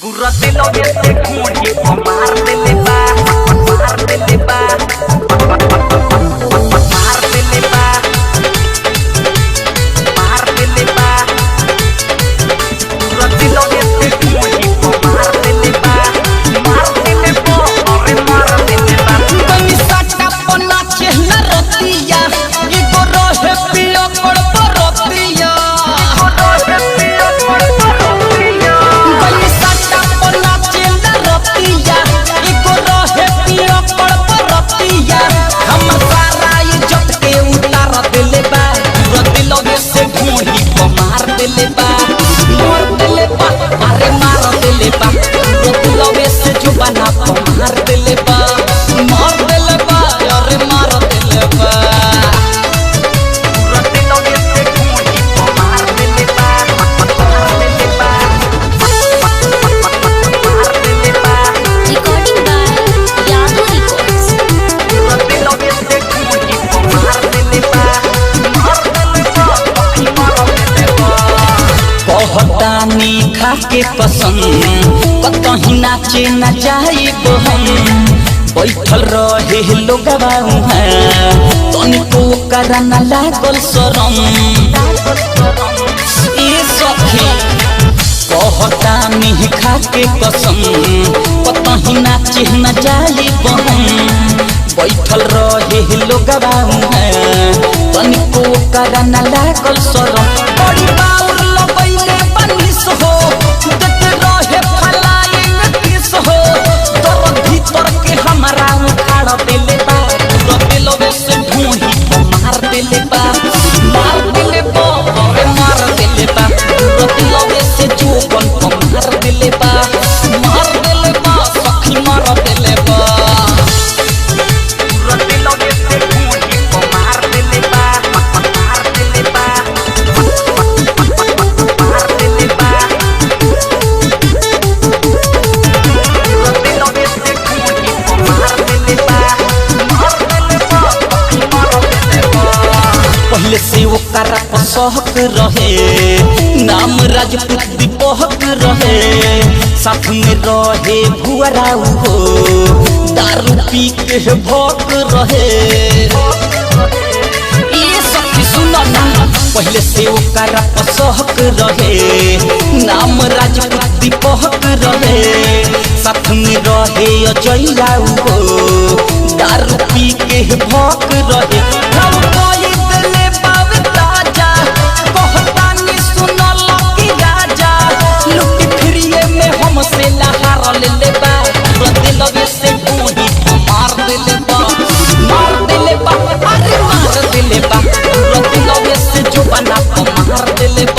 गुर्रा दिलो में से खूंटी को मार देले बा मार देले बा मार देले बा मार देले बा गुर्रा दिलो में से खूंटी को मार देले बा अरे मार देले बा कनी साटा पना चेहना रतिया एगो रहे पियो कड़ परतिया अरे मार देले बा रोतलवे से जुबाना पर मार देले बा अरे मार देले बा रोतलवे से खूंटी को मार देले बा मार देले बा मार देले बा Recording by Yadu Records. रोतलवे से खूंटी को मार देले बा कहतानी खा के पसंद कतही नाचे न जाइब हम बैठल रहे लोगवा तनिको करा न लागल शरम ए सखी कहतानी खा के कसम कतही नाचे न जाइब हम बैठल रहे लोगवा तनिको करा न लागल शरम बड़ी बाउर लगैले बनिस हो देते रहे फलाइंग किस हो दर भीतर के हमारा उखाड़ देले बा रबेलवे से ढूंढी मार देले बा अरे मार देले बा रबेलवे से जोबन मार देले बा सखी मार देले बा रोतलवे से खूंटी को मार देले बा मार देले बा मार देले बा रोतलवे से खूंटी को मार देले बा मार देले बा पहले से ओकरा पसहक रहे नाम राजपूत दीपक रहे साथ में रहे भुअराऊ हो दारू पी के भोक रहे ये सखी सुनो ना पहले से ओकरा पसहक रहे नाम राजपूत दीपक रहे साथ में रहे अजयराऊ हो दारू पी के भोक रहे रबेलवे से ढूंढी मार देले बा अरे मार देले बा रबेलवे से जुबाना पर मार देले बा।